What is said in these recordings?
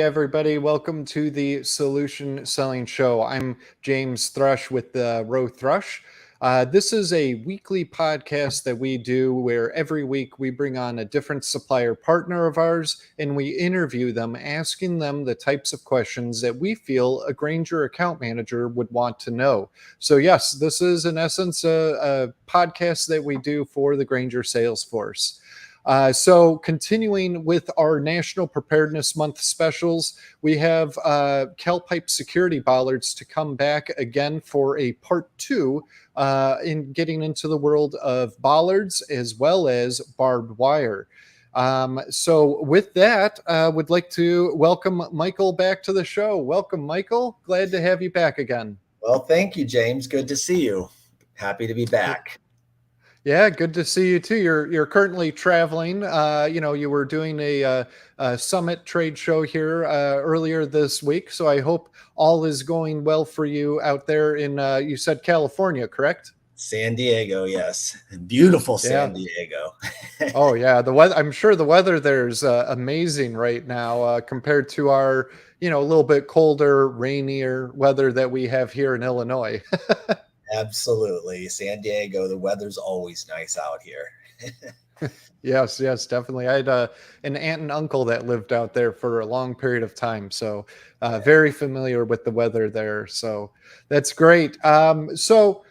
everybody. Welcome to the Solution Selling Show. I'm James Thrush with the Rowe-Thrush. This is a weekly podcast that we do where every week we bring on a different supplier partner of ours and we interview them, asking them the types of questions that we feel a Grainger account manager would want to know. So, yes, this is in essence a podcast that we do for the Grainger sales force. So continuing with our National Preparedness Month specials, we have Calpipe Security Bollards to come back again for a part two in getting into the world of bollards as well as barbed wire. So with that, would like to welcome Michael back to the show. Welcome, Michael. Glad to have you back again. Well, thank you, James. Good to see you. Happy to be back. Yeah, good to see you too. You're currently traveling. You were doing a summit trade show here earlier this week. So I hope all is going well for you out there in you said California, correct? San Diego, yes, beautiful San Diego. Oh yeah, the weather. I'm sure the weather there's amazing right now compared to our a little bit colder, rainier weather that we have here in Illinois. Absolutely. San Diego, the weather's always nice out here. Yes, definitely. I had an aunt and uncle that lived out there for a long period of time. So very familiar with the weather there. So that's great. So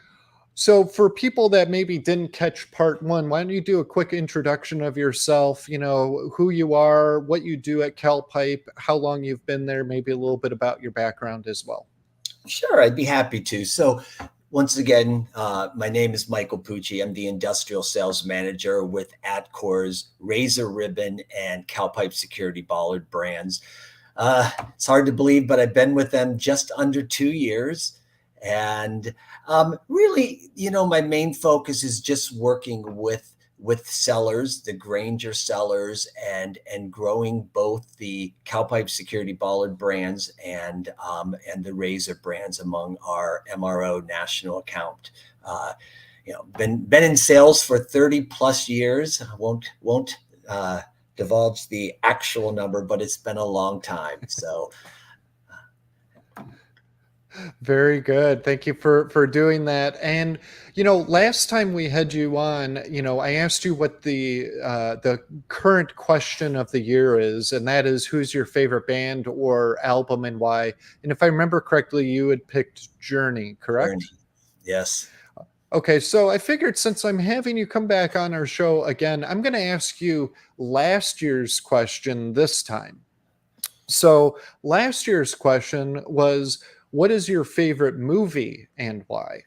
for people that maybe didn't catch part one, why don't you do a quick introduction of yourself, who you are, what you do at Calpipe, how long you've been there, maybe a little bit about your background as well. Sure, I'd be happy to. So once again, my name is Michael Pucci. I'm the industrial sales manager with Atcor's Razor Ribbon and Calpipe Security Bollard brands. It's hard to believe, but I've been with them just under 2 years. And really, my main focus is just working with sellers, the Grainger sellers, and growing both the Calpipe Security Bollard brands and the Razor brands among our MRO national account. Been in sales for 30 plus years. I won't divulge the actual number, but it's been a long time. So. Very good. Thank you for doing that. And last time we had you on, I asked you what the current question of the year is, and that is who's your favorite band or album and why? And if I remember correctly, you had picked Journey, correct? Journey. Yes. Okay, so I figured since I'm having you come back on our show again, I'm going to ask you last year's question this time. So last year's question was, what is your favorite movie and why?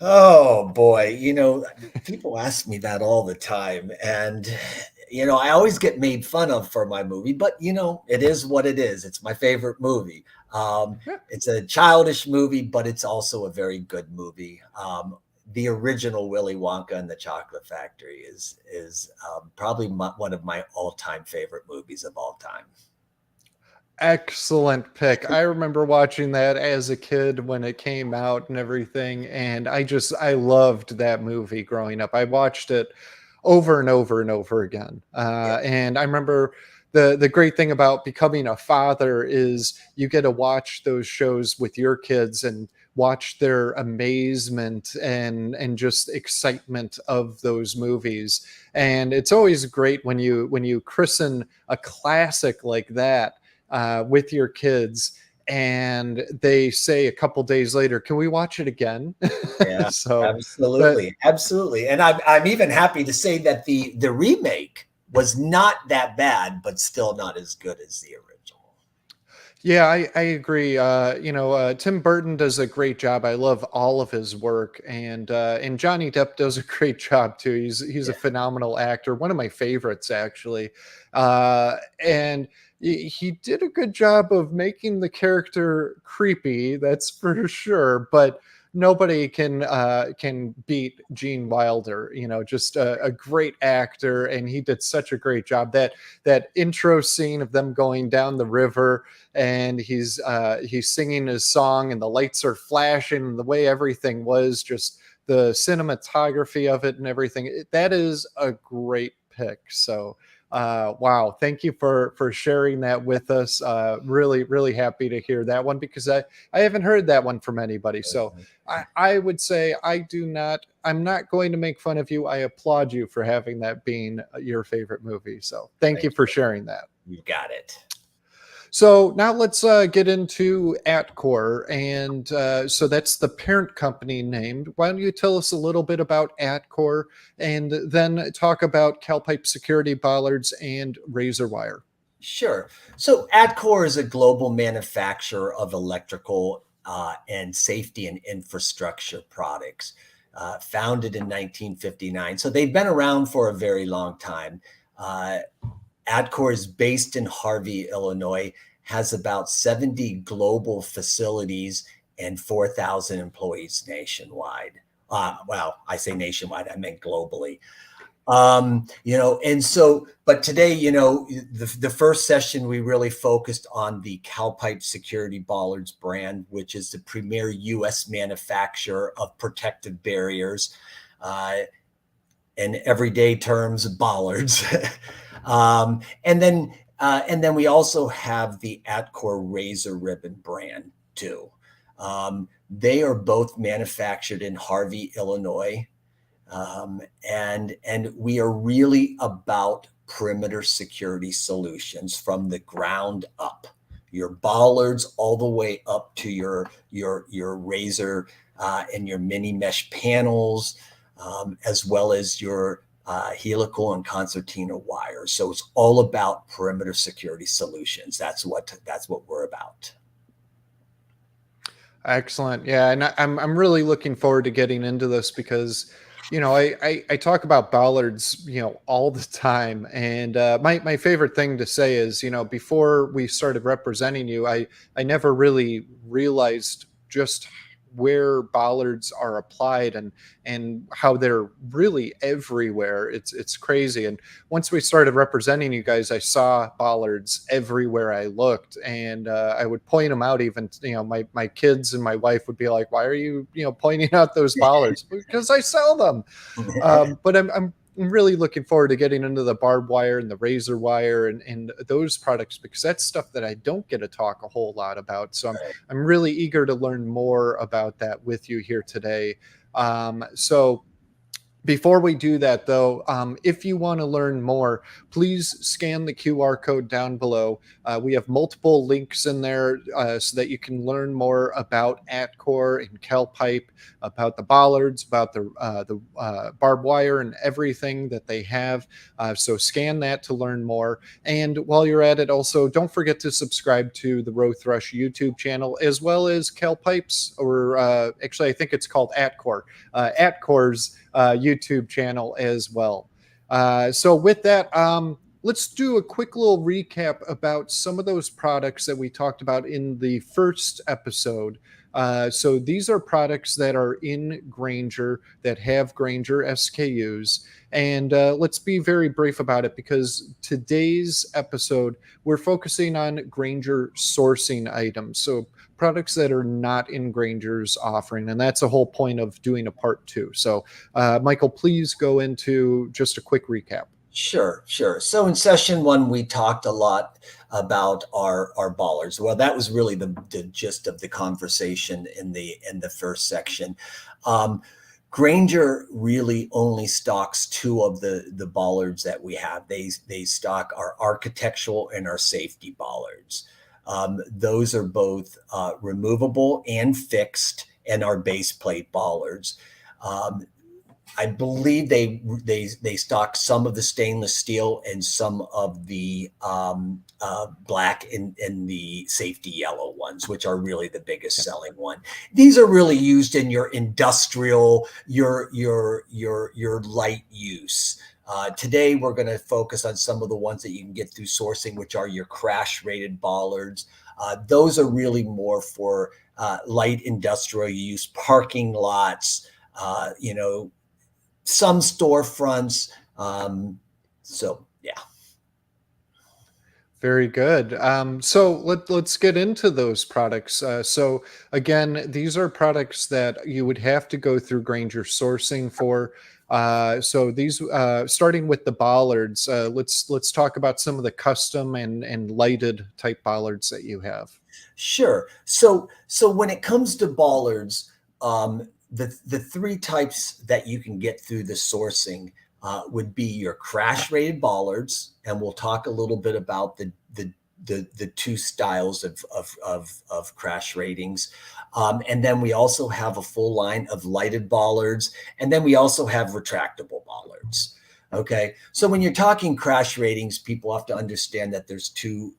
Oh boy, people ask me that all the time. And, I always get made fun of for my movie, but it is what it is. It's my favorite movie. It's a childish movie, but it's also a very good movie. The original Willy Wonka and the Chocolate Factory is probably one of my all-time favorite movies of all time. Excellent pick. I remember watching that as a kid when it came out and everything. And I loved that movie growing up. I watched it over and over and over again. And I remember the great thing about becoming a father is you get to watch those shows with your kids and watch their amazement and just excitement of those movies. And it's always great when you christen a classic like that with your kids and they say a couple days later, can we watch it again? Yeah, so absolutely. And I'm even happy to say that the remake was not that bad, but still not as good as the original. Yeah, I agree. Tim Burton does a great job. I love all of his work, and Johnny Depp does a great job too. He's a phenomenal actor, one of my favorites actually, and he did a good job of making the character creepy. That's for sure, but nobody can beat Gene Wilder. Just a great actor, and he did such a great job. That intro scene of them going down the river, and he's singing his song, and the lights are flashing, and the way everything was, just the cinematography of it and everything. That is a great pick. So Wow, thank you for sharing that with us. Really happy to hear that one because I haven't heard that one from anybody. So I would say I'm not going to make fun of you. I applaud you for having that being your favorite movie. So thank you Thank for you. sharing that. You got it. So now let's get into Atcor, and so that's the parent company named. Why don't you tell us a little bit about Atcor, and then talk about Calpipe Security Bollards and Razor Wire? Sure. So Adcore is a global manufacturer of electrical and safety and infrastructure products, founded in 1959. So they've been around for a very long time. Uh, Adcore is based in Harvey, Illinois, has about 70 global facilities and 4,000 employees nationwide. Well, I say nationwide, I meant globally. But today, the first session we really focused on the Calpipe Security Bollards brand, which is the premier U.S. manufacturer of protective barriers, in everyday terms, bollards. And then we also have the Atcor Razor Ribbon brand too. They are both manufactured in Harvey, Illinois. And we are really about perimeter security solutions from the ground up. Your bollards all the way up to your razor and your mini mesh panels, as well as your helical and concertina wires. So it's all about perimeter security solutions. That's what we're about. Excellent. Yeah, and I'm really looking forward to getting into this because, I talk about bollards, all the time, and my favorite thing to say is, before we started representing you, I never really realized just where bollards are applied and how they're really everywhere. It's crazy. And once we started representing you guys, I saw bollards everywhere I looked, and I would point them out. Even my kids and my wife would be like, "Why are you pointing out those bollards?" Because I sell them. But I'm really looking forward to getting into the barbed wire and the razor wire and those products because that's stuff that I don't get to talk a whole lot about. So I'm really eager to learn more about that with you here today. So before we do that, though, if you want to learn more, please scan the QR code down below. We have multiple links in there so that you can learn more about Atcor and Calpipe, about the bollards, about the barbed wire, and everything that they have. So scan that to learn more. And while you're at it, also don't forget to subscribe to the Rowe-Thrush YouTube channel as well as Calpipe's, or actually, I think it's called Atcor. Atcor's YouTube channel as well. So with that, let's do a quick little recap about some of those products that we talked about in the first episode. So these are products that are in Grainger, that have Grainger SKUs. And let's be very brief about it because today's episode, we're focusing on Grainger sourcing items. So products that are not in Grainger's offering. And that's the whole point of doing a part two. So, Michael, please go into just a quick recap. Sure. So in session one, we talked a lot about our bollards. Well, that was really the gist of the conversation in the first section. Grainger really only stocks two of the bollards that we have. They stock our architectural and our safety bollards. Those are both removable and fixed, and our base plate bollards. I believe they stock some of the stainless steel and some of the black and the safety yellow ones, which are really the biggest selling one. These are really used in your industrial, your light use. Today, we're going to focus on some of the ones that you can get through sourcing, which are your crash-rated bollards. Those are really more for light industrial use, parking lots, some storefronts. So, yeah. Very good. So let's get into those products. So again, these are products that you would have to go through Grainger sourcing for. So these, starting with the bollards, let's talk about some of the custom and lighted type bollards that you have. Sure. So when it comes to bollards, the three types that you can get through the sourcing would be your crash rated bollards, and we'll talk a little bit about the two styles of crash ratings. And then we also have a full line of lighted bollards, and then we also have retractable bollards. Okay, so when you're talking crash ratings, people have to understand that there's two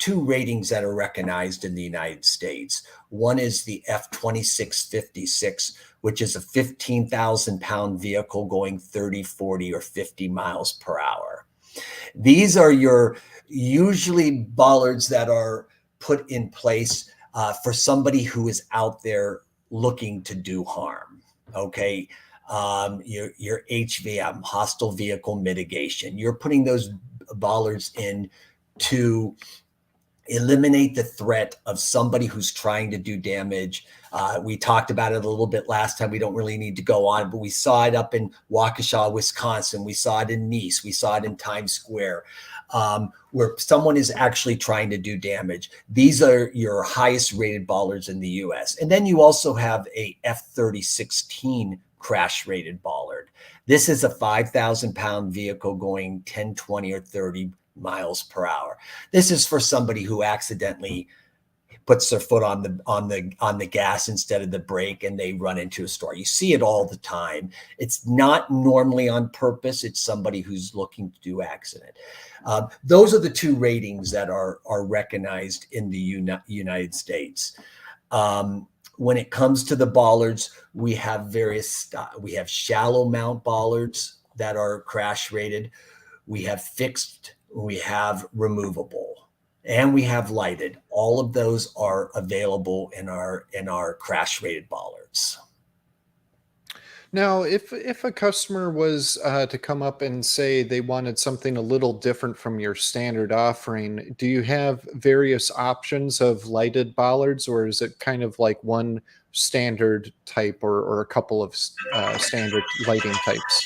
ratings that are recognized in the United States. One is the F-2656, which is a 15,000 pound vehicle going 30, 40, or 50 miles per hour. These are your usually bollards that are put in place for somebody who is out there looking to do harm. Okay. Your HVM, hostile vehicle mitigation, you're putting those bollards in to eliminate the threat of somebody who's trying to do damage. We talked about it a little bit last time. We don't really need to go on, but we saw it up in Waukesha, Wisconsin. We saw it in Nice. We saw it in Times Square, where someone is actually trying to do damage. These are your highest rated bollards in the US. And then you also have a F-3016 crash rated bollard. This is a 5,000 pound vehicle going 10, 20, or 30 miles per hour. This is for somebody who accidentally puts their foot on the gas instead of the brake and they run into a store. You see it all the time. It's not normally on purpose. It's somebody who's looking to do accident. Those are the two ratings that are recognized in the United States. When it comes to the bollards, we have we have shallow mount bollards that are crash rated. We have fixed, we have removable, and we have lighted. All of those are available in our crash rated bollards. Now, if a customer was to come up and say they wanted something a little different from your standard offering, do you have various options of lighted bollards, or is it kind of like one standard type, or a couple of standard lighting types?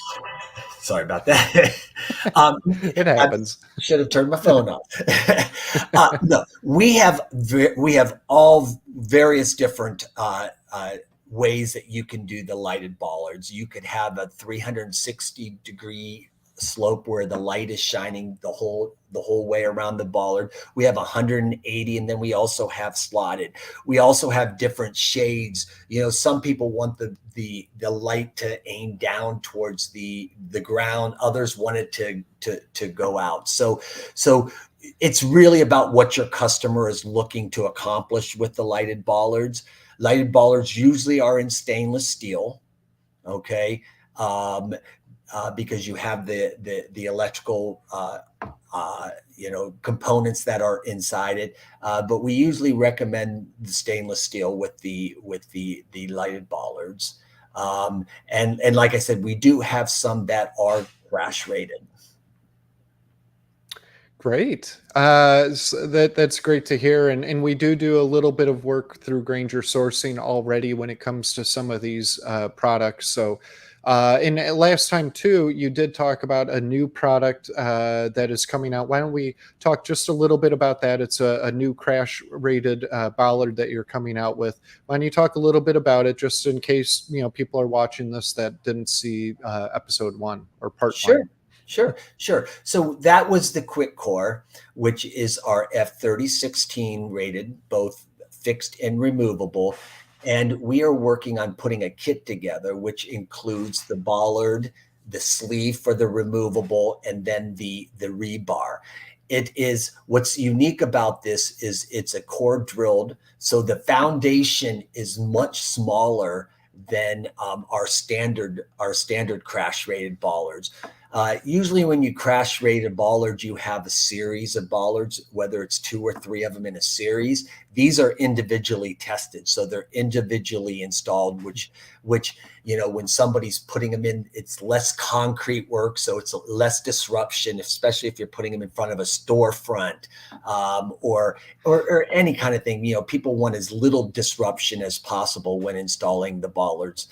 Sorry about that. It I happens. should have turned my phone off. No, we have all various different ways that you can do the lighted bollards. You could have a 360-degree slope where the light is shining the whole way around the bollard. We have 180, and then we also have slotted. We also have different shades. You know, some people want the light to aim down towards the ground. Others want it to go out. So it's really about what your customer is looking to accomplish with the lighted bollards. Lighted bollards usually are in stainless steel, okay, because you have the electrical components that are inside it. But we usually recommend the stainless steel with the lighted bollards. And like I said, we do have some that are crash rated. Great. That's great to hear, and we do a little bit of work through Grainger sourcing already when it comes to some of these products. So, and last time too, you did talk about a new product that is coming out. Why don't we talk just a little bit about that? It's a new crash rated bollard that you're coming out with. Why don't you talk a little bit about it, just in case people are watching this that didn't see episode 1 or part 1. Sure. So that was the Quick Core, which is our F-3016 rated, both fixed and removable. And we are working on putting a kit together, which includes the bollard, the sleeve for the removable, and then the rebar. It is, what's unique about this is it's a core drilled, so the foundation is much smaller than our standard crash rated bollards. Usually when you crash rated bollards, you have a series of bollards, whether it's 2 or 3 of them in a series. These are individually tested, so they're individually installed, which when somebody's putting them in, it's less concrete work, so it's less disruption, especially if you're putting them in front of a storefront, or any kind of thing. People want as little disruption as possible when installing the bollards.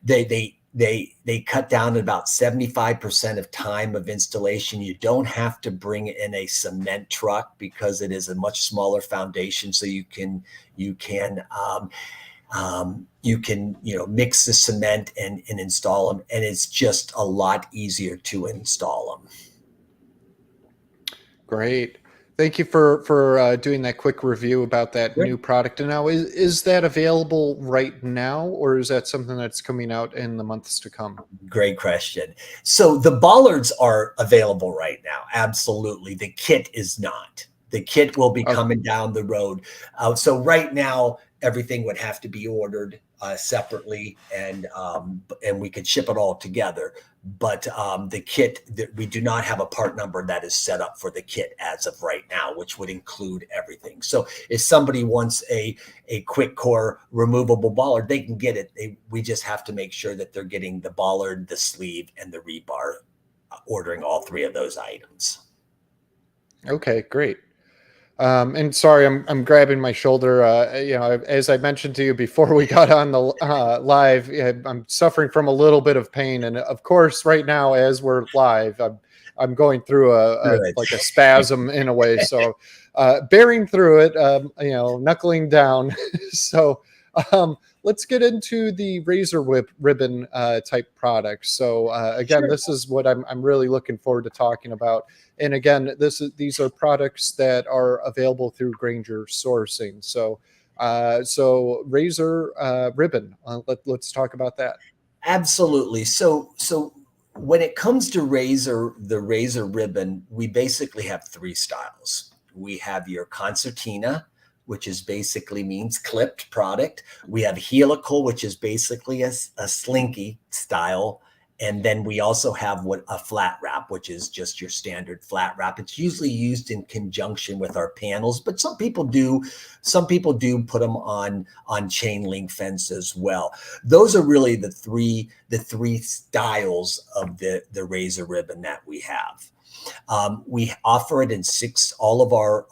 They cut down about 75% of time of installation. You don't have to bring in a cement truck because it is a much smaller foundation, so you can mix the cement and install them, and it's just a lot easier to install them. Great. Thank you for doing that quick review about that Sure. new product. And now, is that available right now, or is that something that's coming out in the months to come? Great question. So the bollards are available right now. Absolutely. The kit is not. The kit will be coming down the road. So right now, everything would have to be ordered separately, and we could ship it all together. But the kit, we do not have a part number that is set up for the kit as of right now, which would include everything. So if somebody wants a quick core removable bollard, they can get it. We just have to make sure that they're getting the bollard, the sleeve, and the rebar, ordering all 3 of those items. Okay, great. And sorry, I'm grabbing my shoulder. As I mentioned to you before we got on the live, I'm suffering from a little bit of pain, and of course, right now as we're live, I'm going through a spasm in a way. So, bearing through it, knuckling down. So, let's get into the razor ribbon type products. So, again, Sure. this is what I'm really looking forward to talking about. And again, these are products that are available through Grainger sourcing. So, razor ribbon. Let's talk about that. Absolutely. So when it comes to the razor ribbon, we basically have 3 styles. We have your concertina, which is basically means clipped product. We have helical, which is basically a slinky style. And then we also have a flat wrap, which is just your standard flat wrap. It's usually used in conjunction with our panels, but some people do put them on chain link fence as well. Those are really the three styles of the razor ribbon that we have. We offer it in 6, all of our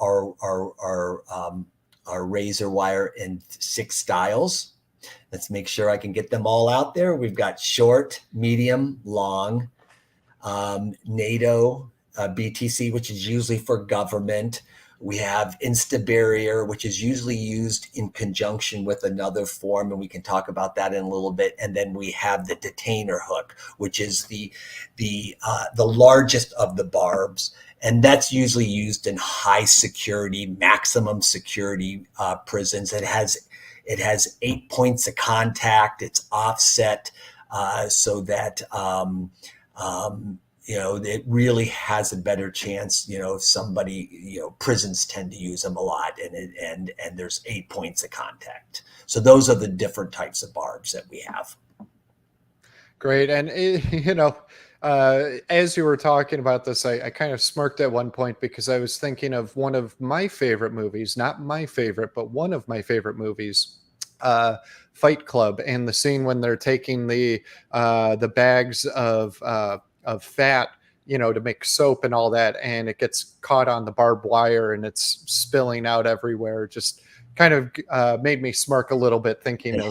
razor wire in 6 styles. Let's make sure I can get them all out there. We've got short, medium, long, NATO, BTC, which is usually for government. We have Insta Barrier, which is usually used in conjunction with another form, and we can talk about that in a little bit. And then we have the detainer hook, which is the largest of the barbs. And that's usually used in high security, maximum security prisons. It has 8 points of contact. It's offset so that it really has a better chance. Somebody, prisons tend to use them a lot, and there's 8 points of contact. So those are the different types of barbs that we have. Great. And, as you were talking about this, I kind of smirked at one point because I was thinking of one of my favorite movies, not my favorite, but one of my favorite movies, Fight Club, and the scene when they're taking the bags of fat, to make soap and all that, and it gets caught on the barbed wire and it's spilling out everywhere. Just kind of made me smirk a little bit thinking of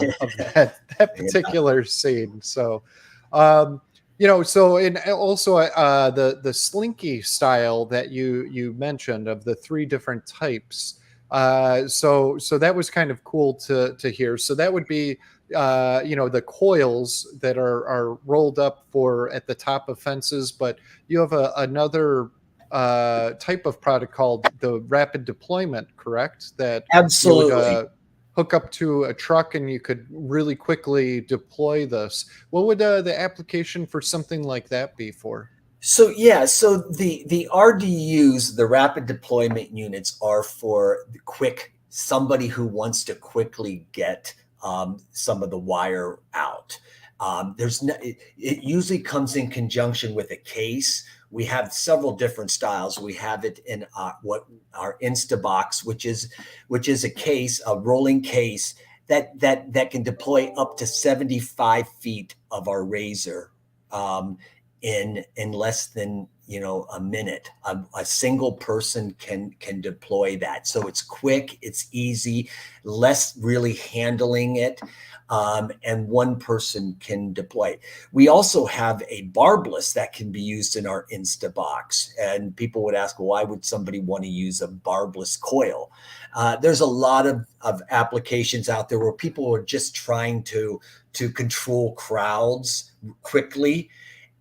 that particular scene. So, and also the slinky style that you mentioned of the 3 different types. So that was kind of cool to hear. So that would be the coils that are rolled up for at the top of fences, but you have another type of product called the rapid deployment, correct? That Absolutely. You would hook up to a truck and you could really quickly deploy this. What would the application for something like that be for? So the RDUs, the rapid deployment units, are for somebody who wants to quickly get some of the wire out. It usually comes in conjunction with a case. We have several different styles. We have it in what our Instabox, which is a case, a rolling case that can deploy up to 75 feet of our razor in less than a minute. A single person can deploy that, so it's quick, it's easy, less really handling it. And one person can deploy. We also have a barbless that can be used in our Instabox. And people would ask, well, why would somebody want to use a barbless coil? There's a lot of applications out there where people are just trying to control crowds quickly,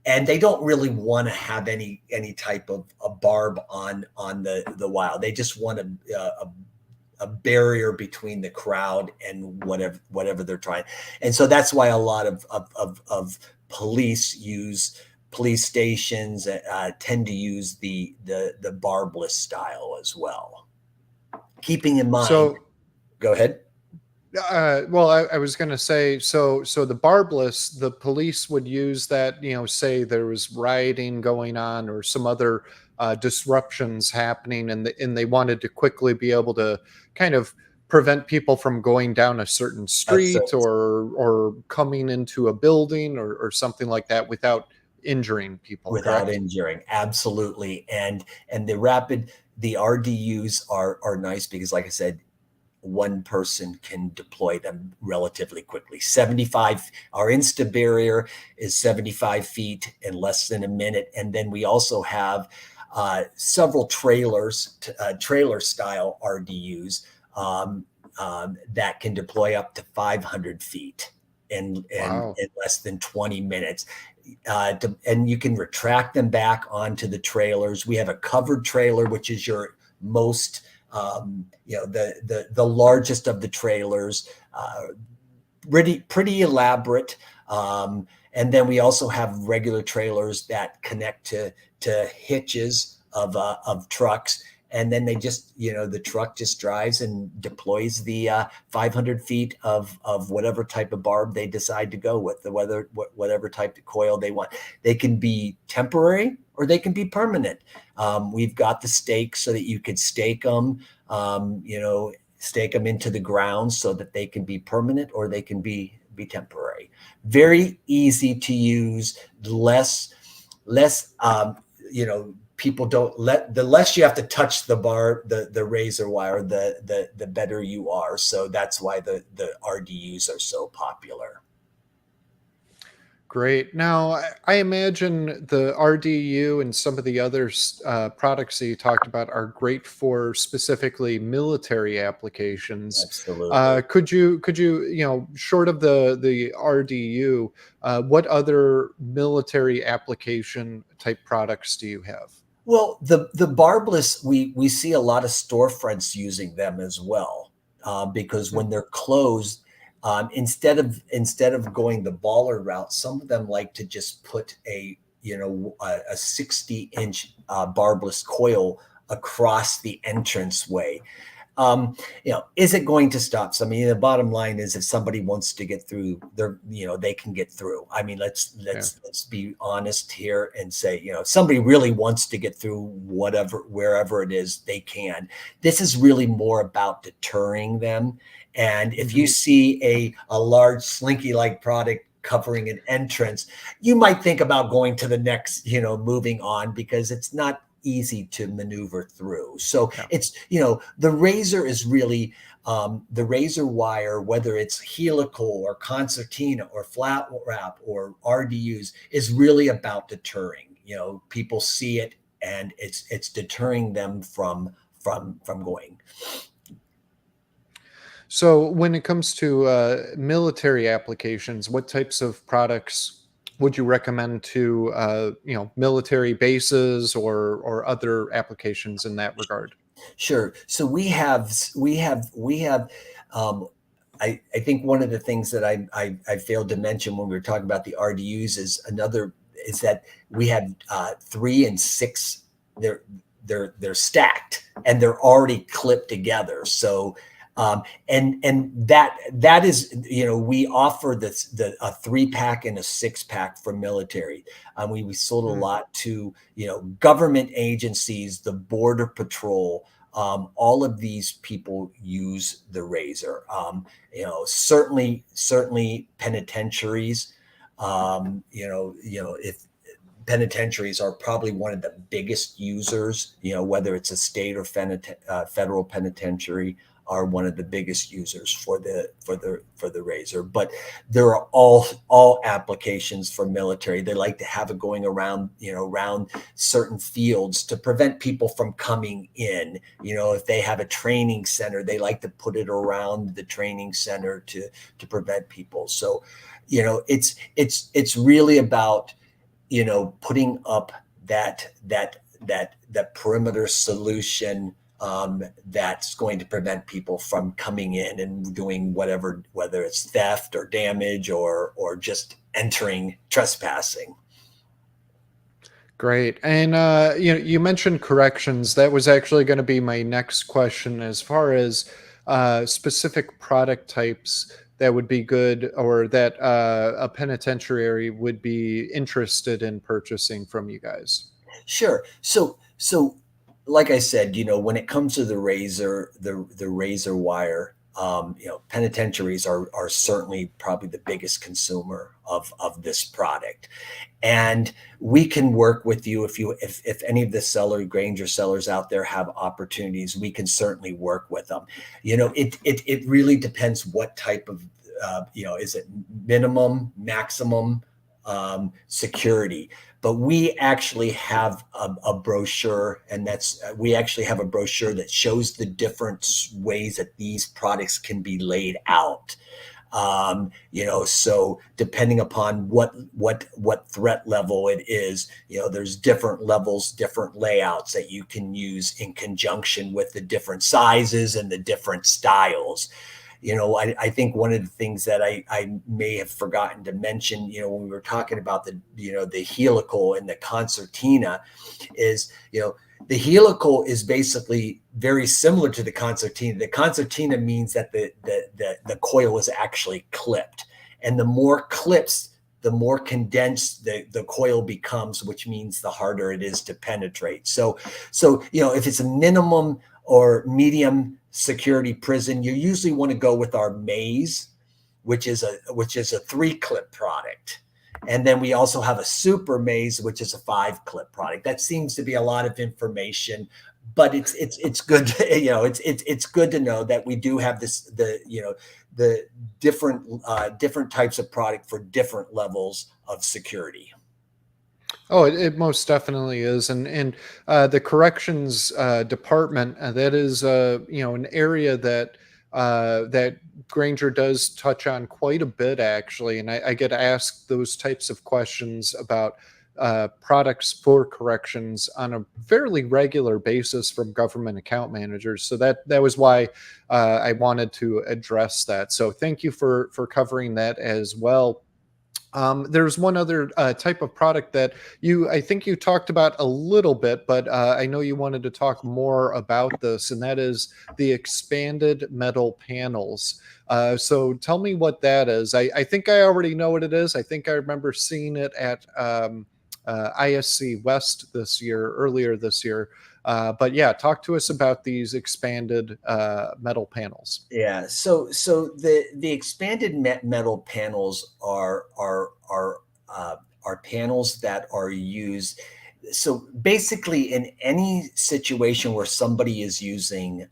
and they don't really want to have any type of a barb on the wire. They just want a barrier between the crowd and whatever they're trying. And so that's why a lot of police stations tend to use the barbless style as well. Keeping in mind, go ahead. Well, I was going to say, so the barbless, the police would use that, say there was rioting going on or some other disruptions happening, and they wanted to quickly be able to kind of prevent people from going down a certain street or coming into a building or something like that without injuring people. Without injuring, absolutely. And the RDUs are nice because, like I said, one person can deploy them relatively quickly. 75, our Insta barrier is 75 feet in less than a minute. And then we also have several trailer style RDUs that can deploy up to 500 feet in less than 20 minutes. And you can retract them back onto the trailers. We have a covered trailer, which is your most the largest of the trailers, pretty elaborate. And then we also have regular trailers that connect to hitches of trucks. And then they just, the truck just drives and deploys the 500 feet of whatever type of barb they decide to go with, whatever type of coil they want. They can be temporary or they can be permanent. We've got the stakes so that you could stake them, stake them into the ground so that they can be permanent or they can be temporary. Very easy to use, less people the less you have to touch the razor wire, the better you are. So that's why the RDUs are so popular. Great. Now, I imagine the RDU and some of the other products that you talked about are great for specifically military applications. Absolutely. Could you, short of the RDU, what other military application type products do you have? Well, the barbless, we see a lot of storefronts using them as well, because when they're closed, instead of going the bollard route, some of them like to just put a 60-inch barbless coil across the entranceway. Is it going to stop? So, I mean, the bottom line is, if somebody wants to get through, they can get through. I mean, let's be honest here and say, if somebody really wants to get through wherever it is, they can. This is really more about deterring them. And if you see a large slinky-like product covering an entrance, you might think about going to the next, moving on, because it's not easy to maneuver through. So it's, the razor is really, the razor wire, whether it's helical or concertina or flat wrap or RDUs, is really about deterring. People see it and it's deterring them from going. So when it comes to military applications, what types of products would you recommend to military bases or other applications in that regard? Sure. So we have I think one of the things that I failed to mention when we were talking about the RDUs is that we have 3 and 6. They're stacked and they're already clipped together. So And that is, we offer a 3-pack and a 6-pack for military. We sold a lot to, government agencies, the Border Patrol. All of these people use the razor. Certainly penitentiaries. If penitentiaries are probably one of the biggest users, whether it's a state or federal penitentiary, are one of the biggest users for the razor. But there are all applications for military. They like to have it going around certain fields to prevent people from coming in. If they have a training center, they like to put it around the training center to prevent people. So it's really about putting up that perimeter solution that's going to prevent people from coming in and doing whatever, whether it's theft or damage or just entering, trespassing. Great. And you mentioned corrections. That was actually going to be my next question, as far as specific product types that would be good, or that a penitentiary would be interested in purchasing from you guys. Sure. So like I said, when it comes to the razor, the razor wire, penitentiaries are certainly probably the biggest consumer of this product. And we can work with you if any of the Grainger sellers out there have opportunities, we can certainly work with them. It really depends what type of, is it minimum, maximum security. But we actually have a brochure, and we actually have a brochure that shows the different ways that these products can be laid out. So depending upon what threat level it is, there's different levels, different layouts that you can use in conjunction with the different sizes and the different styles. I think one of the things that I may have forgotten to mention, when we were talking about the helical and the concertina, is, the helical is basically very similar to the concertina. The concertina means that the coil is actually clipped, and the more clips, the more condensed the coil becomes, which means the harder it is to penetrate. So if it's a minimum or medium security prison, you usually want to go with our maze, which is a 3-clip product. And then we also have a super maze, which is a 5-clip product. That seems to be a lot of information, but it's good to, it's good to know that we do have the different types of product for different levels of security. Oh, it most definitely is, and the corrections department, that is an area that that Grainger does touch on quite a bit, actually, and I get asked those types of questions about products for corrections on a fairly regular basis from government account managers. So that was why I wanted to address that. So thank you for covering that as well. There's one other type of product that I think you talked about a little bit, but I know you wanted to talk more about this, and that is the expanded metal panels. So tell me what that is. I think I already know what it is. I think I remember seeing it at ISC West earlier this year. But yeah, talk to us about these expanded metal panels. Yeah. So the expanded metal panels are panels that are used. So basically, in any situation where somebody is using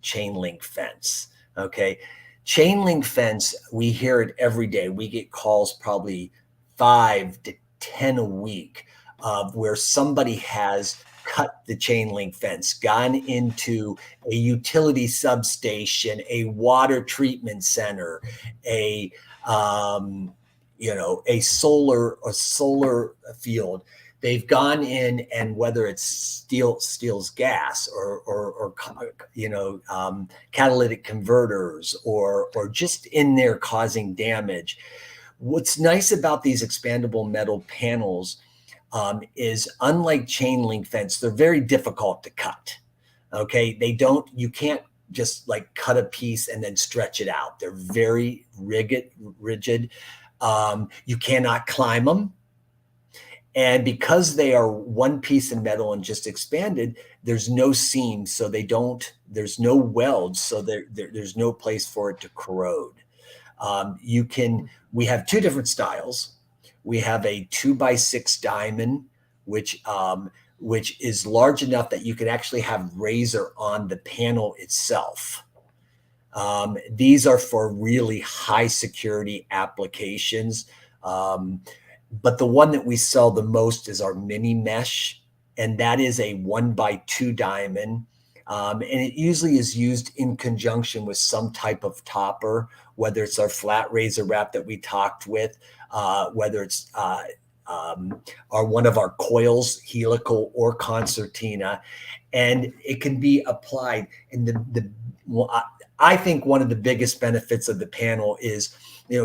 chain link fence, okay, chain link fence, we hear it every day. We get calls probably 5 to 10 a week of where somebody has cut the chain link fence, gone into a utility substation, a water treatment center, a solar field. They've gone in, and whether it's steals gas or catalytic converters or just in there causing damage. What's nice about these expandable metal panels is, unlike chain link fence, they're very difficult to cut. Okay, you can't just like cut a piece and then stretch it out. They're very rigid. You cannot climb them. And because they are one piece of metal and just expanded, there's no seams, so there's no welds, so there's no place for it to corrode. We have two different styles. We have a 2x6 diamond, which is large enough that you can actually have razor on the panel itself. These are for really high security applications. But the one that we sell the most is our mini mesh, and that is a 1x2 diamond. And it usually is used in conjunction with some type of topper, whether it's our flat razor wrap that we talked with, whether it's one of our coils, helical or concertina, and it can be applied. And I think one of the biggest benefits of the panel is,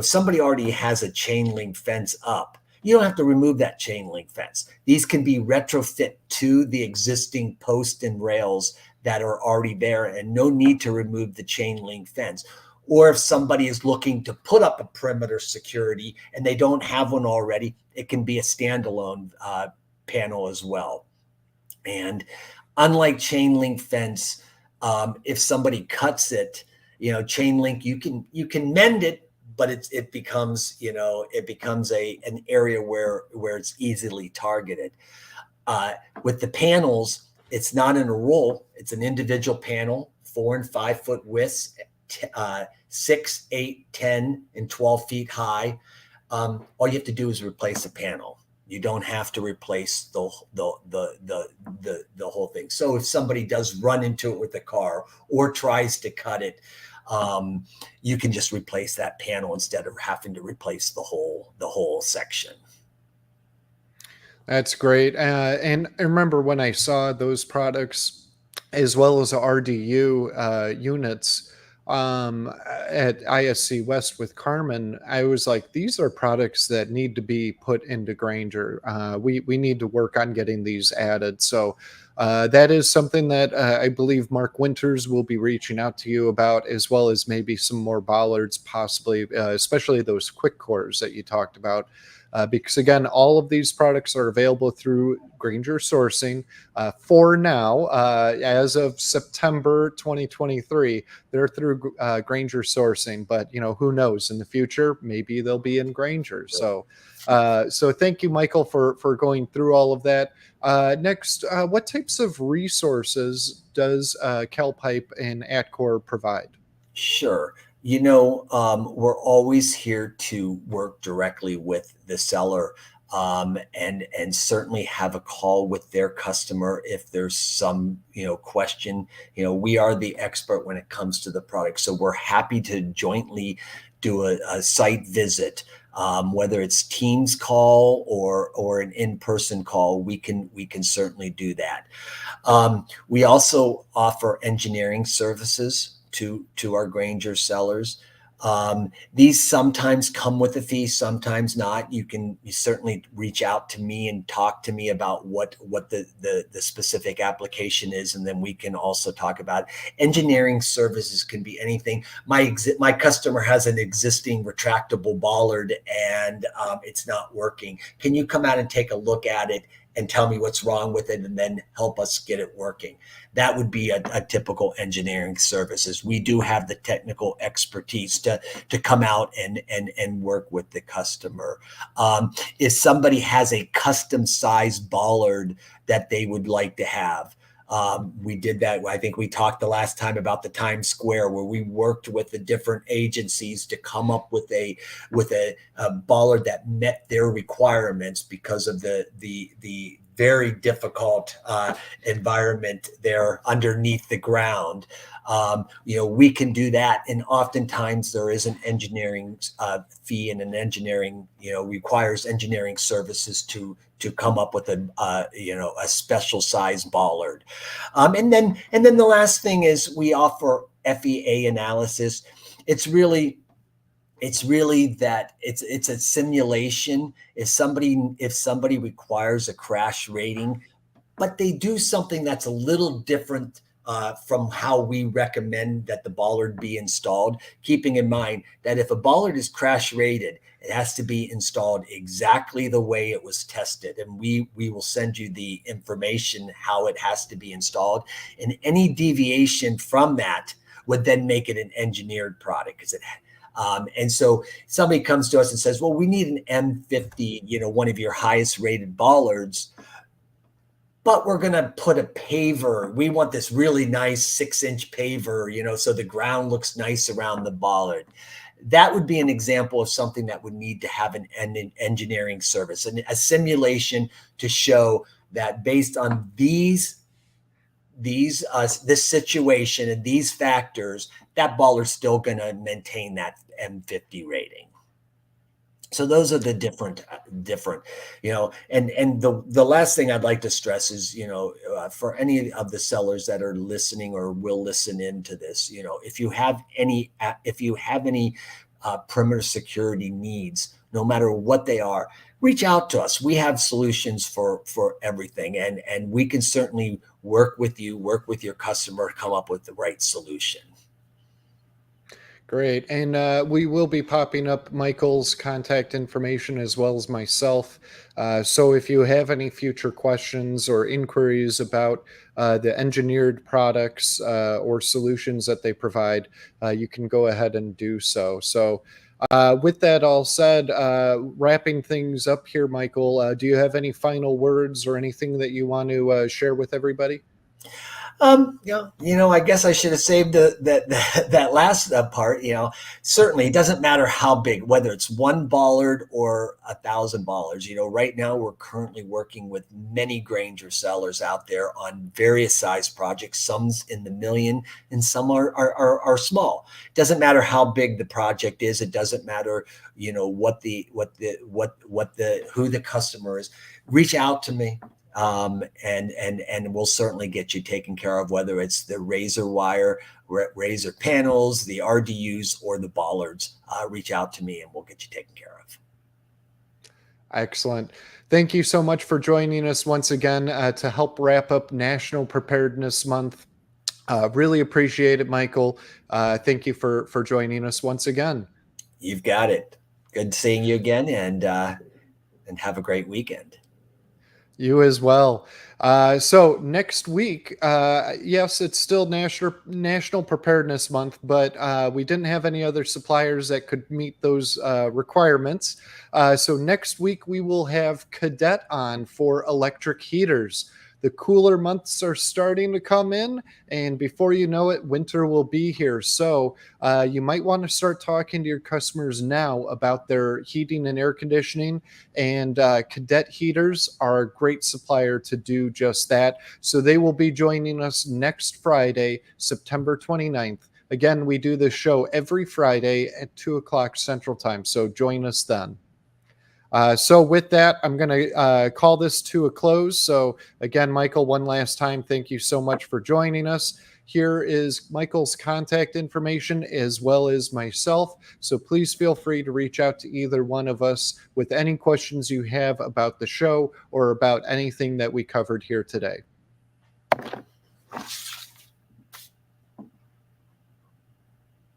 somebody already has a chain link fence up. You don't have to remove that chain link fence. These can be retrofit to the existing post and rails that are already there, and no need to remove the chain link fence. Or if somebody is looking to put up a perimeter security and they don't have one already, it can be a standalone panel as well. And unlike chain link fence, if somebody cuts it, chain link, you can mend it, but it becomes an area where it's easily targeted. With the panels, it's not in a roll; it's an individual panel, 4 and 5 foot widths, 6, 8, 10, and 12 feet high. All you have to do is replace a panel. You don't have to replace the whole thing. So if somebody does run into it with a car or tries to cut it, you can just replace that panel instead of having to replace the whole section. That's great. And I remember when I saw those products, as well as the RDU units at ISC West with Carmen, I was like, these are products that need to be put into Grainger. We need to work on getting these added. So that is something that I believe Mark Winters will be reaching out to you about, as well as maybe some more bollards, possibly, especially those quick cores that you talked about. Because again, all of these products are available through Grainger sourcing for now. As of September 2023, they're through Grainger sourcing, but who knows in the future, maybe they'll be in Grainger. So thank you, Michael, for going through all of that. Next, what types of resources does Calpipe and Atcor provide? Sure. We're always here to work directly with the seller, and certainly have a call with their customer if there's some question. We are the expert when it comes to the product, so we're happy to jointly do a site visit, whether it's Teams call or an in-person call. We can certainly do that. We also offer engineering services to our Grainger sellers. These sometimes come with a fee, sometimes not. You certainly reach out to me and talk to me about what the specific application is, and then we can also talk about it. Engineering services can be anything. My customer has an existing retractable bollard and it's not working. Can you come out and take a look at it and tell me what's wrong with it, and then help us get it working? That would be a typical engineering services. We do have the technical expertise to come out and work with the customer. If somebody has a custom sized bollard that they would like to have, we did that. I think we talked the last time about the Times Square, where we worked with the different agencies to come up with a bollard that met their requirements because of the very difficult environment there underneath the ground. We can do that, and oftentimes there is an engineering fee, and an engineering requires engineering services to come up with a special size bollard. And then the last thing is we offer FEA analysis. It's really that it's a simulation. If somebody requires a crash rating, but they do something that's a little different from how we recommend that the bollard be installed, keeping in mind that if a bollard is crash rated, it has to be installed exactly the way it was tested. And we will send you the information how it has to be installed. And any deviation from that would then make it an engineered product, because and so somebody comes to us and says, well, we need an M50, one of your highest rated bollards, but we're going to put a paver. We want this really nice 6-inch paver, so the ground looks nice around the bollard. That would be an example of something that would need to have an engineering service and a simulation to show that based on this situation and these factors, that bollard's still going to maintain that M50 rating. So those are the different, and the last thing I'd like to stress is, for any of the sellers that are listening or will listen into this, if you have any perimeter security needs, no matter what they are, reach out to us. We have solutions for everything, and we can certainly work with your customer, come up with the right solution. Great. And we will be popping up Michael's contact information as well as myself. So if you have any future questions or inquiries about the engineered products or solutions that they provide, you can go ahead and do so. So with that all said, wrapping things up here, Michael, do you have any final words or anything that you want to share with everybody? I guess I should have saved that last part. Certainly it doesn't matter how big, whether it's one bollard or 1,000 bollards. Right now we're currently working with many Grainger sellers out there on various size projects. Some's in the million and some are small. It doesn't matter how big the project is. It doesn't matter, who the customer is. Reach out to me. And we'll certainly get you taken care of, whether it's the razor wire, razor panels, the RDUs, or the bollards. Reach out to me and we'll get you taken care of. Excellent. Thank you so much for joining us once again to help wrap up National Preparedness Month. Really appreciate it, Michael. Thank you for joining us once again. You've got it. Good seeing you again, and have a great weekend. You as well. So next week, yes, it's still National Preparedness Month, but we didn't have any other suppliers that could meet those requirements. So next week we will have Cadet on for electric heaters. The cooler months are starting to come in, and before you know it, winter will be here. So you might want to start talking to your customers now about their heating and air conditioning, and Cadet heaters are a great supplier to do just that. So they will be joining us next Friday, September 29th. Again, we do this show every Friday at 2 o'clock Central Time, so join us then. So with that, I'm going to call this to a close. So again, Michael, one last time, thank you so much for joining us. Here is Michael's contact information as well as myself. So please feel free to reach out to either one of us with any questions you have about the show or about anything that we covered here today.